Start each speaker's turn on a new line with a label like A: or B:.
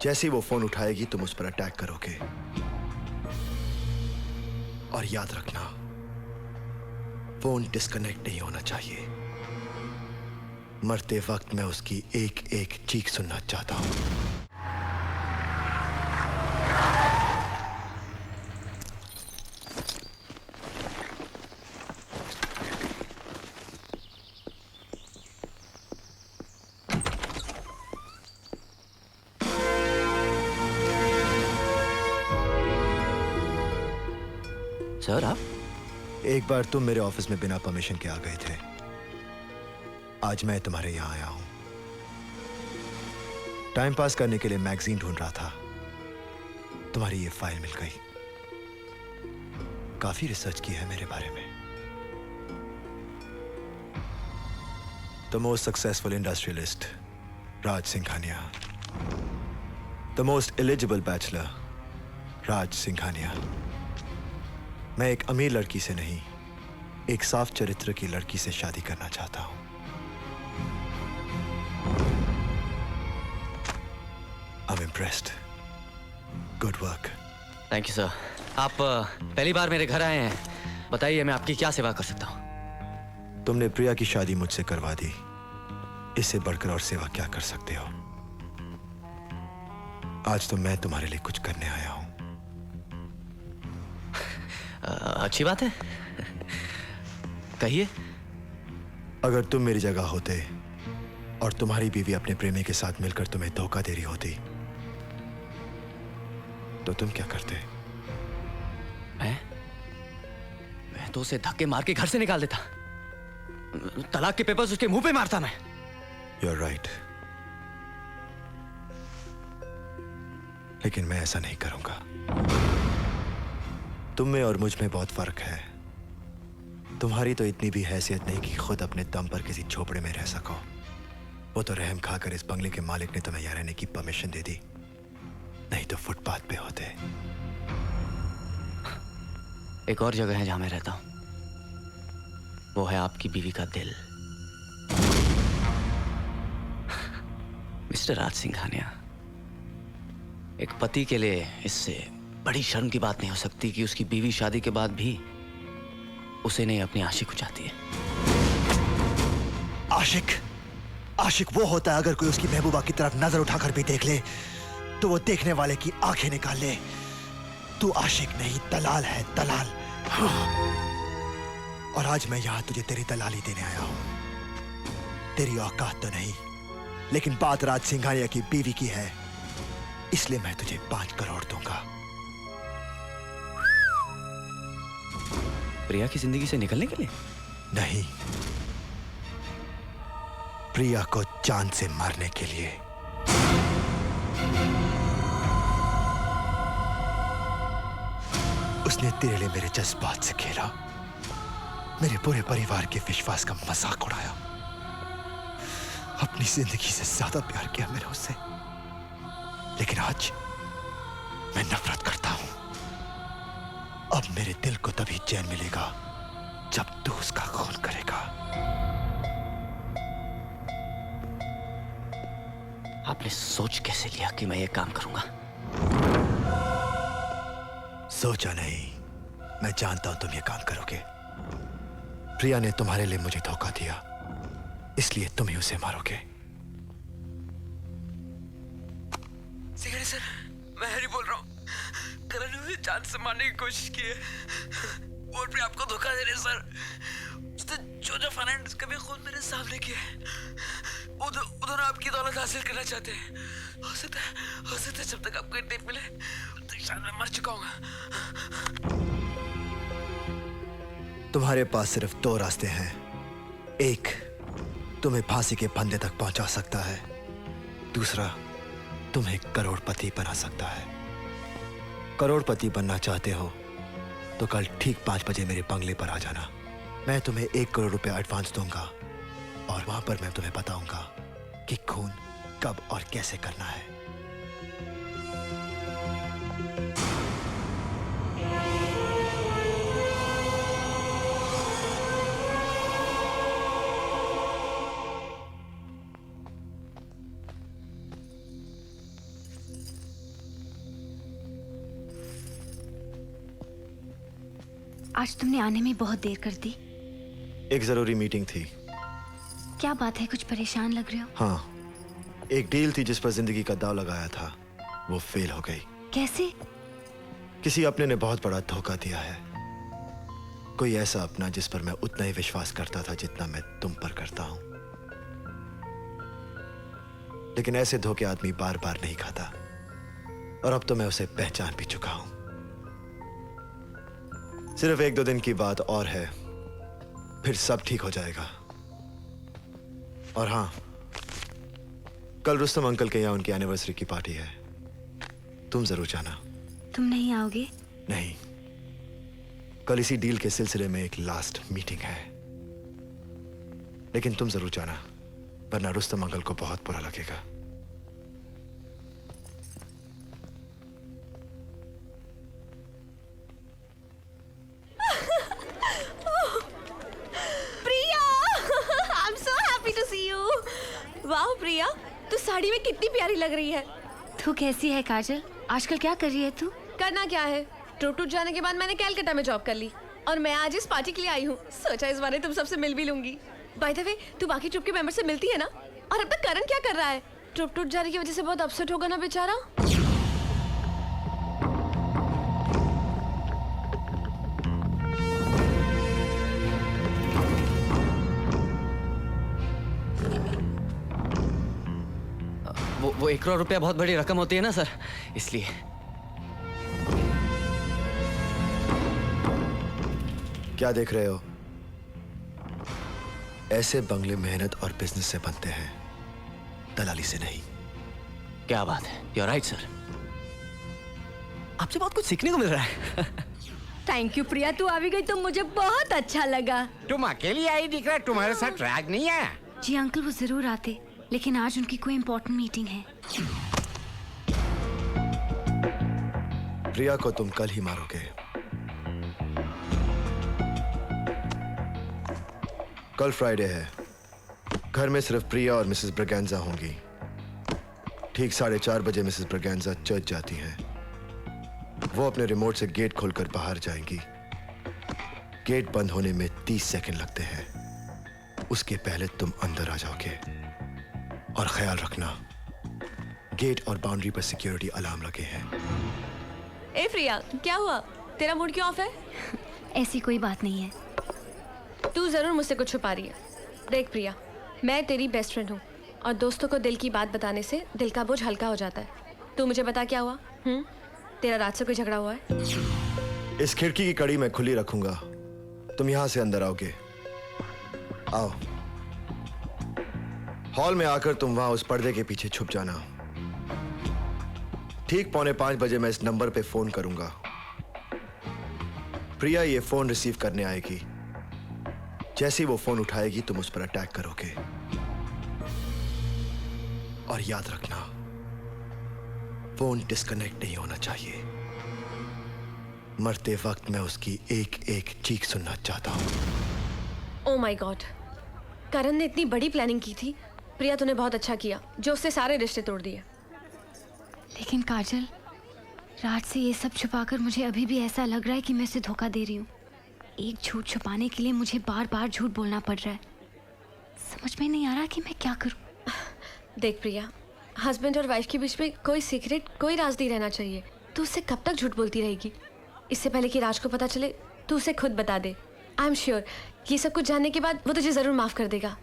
A: जैसे ही वो फोन उठाएगी तुम उस पर अटैक करोगे। और याद रखना, फोन डिस्कनेक्ट नहीं होना चाहिए। मरते वक्त मैं उसकी एक एक चीख सुनना चाहता हूं।
B: सर आप?
A: एक बार तुम मेरे ऑफिस में बिना परमिशन के आ गए थे। आज मैं तुम्हारे यहां आया हूं। टाइम पास करने के लिए मैगजीन ढूंढ रहा था, तुम्हारी ये फाइल मिल गई। काफी रिसर्च की है मेरे बारे में। The most successful industrialist Raj Singhania, the most eligible bachelor Raj Singhania. मैं एक अमीर लड़की से नहीं, एक साफ चरित्र की लड़की से शादी करना चाहता हूं। I'm impressed. Good work.
B: Thank you sir. आप पहली बार मेरे घर आए हैं, बताइए मैं आपकी क्या सेवा कर सकता हूं?
A: तुमने प्रिया की शादी मुझसे करवा दी, इससे बढ़कर और सेवा क्या कर सकते हो? आज तो मैं तुम्हारे लिए कुछ करने आया हूं।
B: अच्छी बात है, कहिए।
A: अगर तुम मेरी जगह होते और तुम्हारी बीवी अपने प्रेमी के साथ मिलकर तुम्हें धोखा दे रही होती तो तुम क्या करते?
B: मैं तो उसे धक्के मार के घर से निकाल देता। तलाक के पेपर्स उसके मुंह पे मारता मैं।
A: You're right. लेकिन मैं ऐसा नहीं करूंगा। तुम में और मुझ में बहुत फर्क है। तुम्हारी तो इतनी भी हैसियत नहीं कि खुद अपने दम पर किसी झोपड़े में रह सको। वो तो रहम खाकर इस बंगले के मालिक ने तुम्हें यहाँ रहने की परमिशन दे दी, नहीं तो फुटपाथ पे होते।
B: एक और जगह है जहां मैं रहता हूं, वो है आपकी बीवी का दिल। मिस्टर राज सिंघानिया, एक पति के लिए इससे बड़ी शर्म की बात नहीं हो सकती कि उसकी बीवी शादी के बाद भी उसे नहीं अपनी आशिक को चाहती है।
A: आशिक? आशिक वो होता है अगर कोई उसकी महबूबा की तरफ नजर उठाकर भी देख ले तो वो देखने वाले की आंखें निकाल ले। तू आशिक नहीं, दलाल है, दलाल। और आज मैं यहां तुझे तेरी दलाली देने आया हूं। तेरी औकात तो नहीं, लेकिन बात राज सिंघानिया की बीवी की है, इसलिए मैं तुझे 5 करोड़ दूंगा।
B: प्रिया की जिंदगी से निकलने के लिए?
A: नहीं, प्रिया को जान से मारने के लिए। उसने तेरे लिए मेरे जज्बात से खेला, मेरे पूरे परिवार के विश्वास का मजाक उड़ाया, अपनी जिंदगी से ज्यादा प्यार किया मैंने उससे। लेकिन आज मैं नफरत करता हूं। अब मेरे दिल को तभी चैन मिलेगा जब तू उसका खून करेगा।
B: आपने सोच कैसे लिया कि मैं ये काम करूंगा?
A: सोचा नहीं, मैं जानता हूं तुम ये काम करोगे। प्रिया ने तुम्हारे लिए मुझे धोखा दिया, इसलिए तुम ही उसे मारोगे।
C: सिंघानिया सर, मैं हैरी बोल रहा हूँ। करण ने मुझे जान से मारने की कोशिश की है और प्रिया आपको धोखा दे रहे सर। उसने जो फाइनेंस कभी खुद मेरे सामने किया है, वो दोनों आपकी दौलत हासिल करना चाहते हैं। हो सकता है जब तक आपको टेप मिले तो शायद मैं मर चुका हूँ।
A: तुम्हारे पास सिर्फ 2 रास्ते हैं। एक तुम्हें फांसी के फंदे तक पहुंचा सकता है, दूसरा तुम्हें करोड़पति बना सकता है। करोड़पति बनना चाहते हो तो कल ठीक 5 बजे मेरे बंगले पर आ जाना। मैं तुम्हें 1 करोड़ रुपए एडवांस दूंगा और वहां पर मैं तुम्हें बताऊंगा कि खून कब और कैसे करना है।
D: आज तुमने आने में बहुत देर कर दी।
A: एक जरूरी मीटिंग थी।
D: क्या बात है, कुछ परेशान लग रहे हो?
A: हाँ, एक डील थी जिस पर जिंदगी का दाव लगाया था, वो फेल हो गई।
D: कैसे?
A: किसी अपने ने बहुत बड़ा धोखा दिया है। कोई ऐसा अपना जिस पर मैं उतना ही विश्वास करता था जितना मैं तुम पर करता हूं। लेकिन ऐसे धोखे आदमी बार बार नहीं खाता, और अब तो मैं उसे पहचान भी चुका हूं। सिर्फ 1-2 दिन की बात और है, फिर सब ठीक हो जाएगा। और हां, कल रुस्तम अंकल के यहाँ उनकी एनिवर्सरी की पार्टी है, तुम जरूर जाना।
D: तुम नहीं आओगे?
A: नहीं, कल इसी डील के सिलसिले में एक लास्ट मीटिंग है, लेकिन तुम जरूर जाना, वरना रुस्तम अंकल को बहुत बुरा लगेगा।
E: प्रिया, I'm so happy to see you. वाह प्रिया, तू साड़ी में कितनी प्यारी लग रही है।
D: तू कैसी है काजल? आजकल क्या कर रही है तू?
E: करना क्या है, टूट जाने के बाद मैंने कैलकाटा में जॉब कर ली और मैं आज इस पार्टी के लिए आई हूँ। सोचा इस बारे तुम सबसे मिल भी लूंगी। बाय द वे, तू बाकी ट्रुप के मेंबर से मिलती है ना? और अब तक करण क्या कर रहा है? ट्रुप टूट जाने की वजह से बहुत अपसेट होगा ना बेचारा।
B: वो 1 करोड़ रुपया बहुत बड़ी रकम होती है ना सर, इसलिए।
A: क्या देख रहे हो? ऐसे बंगले मेहनत और बिजनेस से बनते हैं, दलाली से नहीं।
B: क्या बात है, यू आर राइट सर। आपसे बहुत कुछ सीखने को मिल रहा है।
E: थैंक यू प्रिया, तू आ भी गई तो मुझे बहुत अच्छा लगा।
F: तुम अकेली आई दिख रहा, तुम्हारे साथ राज नहीं आया?
D: जी अंकल, वो जरूर आते, लेकिन आज उनकी कोई इम्पोर्टेंट मीटिंग है।
A: प्रिया को तुम कल ही मारोगे। कल फ्राइडे है, घर में सिर्फ प्रिया और मिसेस ब्रगैंजा होंगी। ठीक 4:30 बजे मिसेस ब्रगैंजा चर्च जाती हैं। वो अपने रिमोट से गेट खोलकर बाहर जाएंगी। गेट बंद होने में 30 सेकंड लगते हैं। उसके पहले तुम अंदर आ जाओगे। और ख्याल रखना, गेट और बाउंड्री पर सिक्योरिटी अलार्म लगे हैं।
E: ए प्रिया, क्या हुआ? तेरा मूड क्यों ऑफ है?
D: ऐसी कोई बात नहीं है।
E: तू जरूर मुझसे कुछ छुपा रही है। देख प्रिया, मैं तेरी बेस्ट फ्रेंड हूँ और दोस्तों को दिल की बात बताने से दिल का बोझ हल्का हो जाता है। तू मुझे बता, क्या हुआ? तेरा रात से कोई झगड़ा हुआ है?
A: इस खिड़की की कड़ी मैं खुली रखूंगा, तुम यहां से अंदर आओगे। आओ। हॉल में आकर तुम वहां उस पर्दे के पीछे छुप जाना। ठीक 4:45 बजे मैं इस नंबर पे फोन करूंगा। प्रिया ये फोन रिसीव करने आएगी। जैसे ही वो फोन उठाएगी तुम उस पर अटैक करोगे। और याद रखना, फोन डिस्कनेक्ट नहीं होना चाहिए। मरते वक्त मैं उसकी एक एक चीख सुनना चाहता हूं।
E: ओ माय गॉड, करण ने इतनी बड़ी प्लानिंग की थी। प्रिया, तूने बहुत अच्छा किया जो उससे सारे रिश्ते तोड़ दिए।
D: लेकिन काजल, रात से ये सब छुपाकर मुझे अभी भी ऐसा लग रहा है कि मैं उसे धोखा दे रही हूँ। एक झूठ छुपाने के लिए मुझे बार बार झूठ बोलना पड़ रहा है। समझ में नहीं आ रहा कि मैं क्या करूँ।
E: देख प्रिया, हस्बैंड और वाइफ के बीच में कोई सीक्रेट, कोई राज नहीं रहना चाहिए। तू उससे कब तक झूठ बोलती रहेगी? इससे पहले कि राज को पता चले, तू उसे खुद बता दे। आई एम श्योर ये सब कुछ जानने के बाद वो तुझे जरूर माफ कर देगा।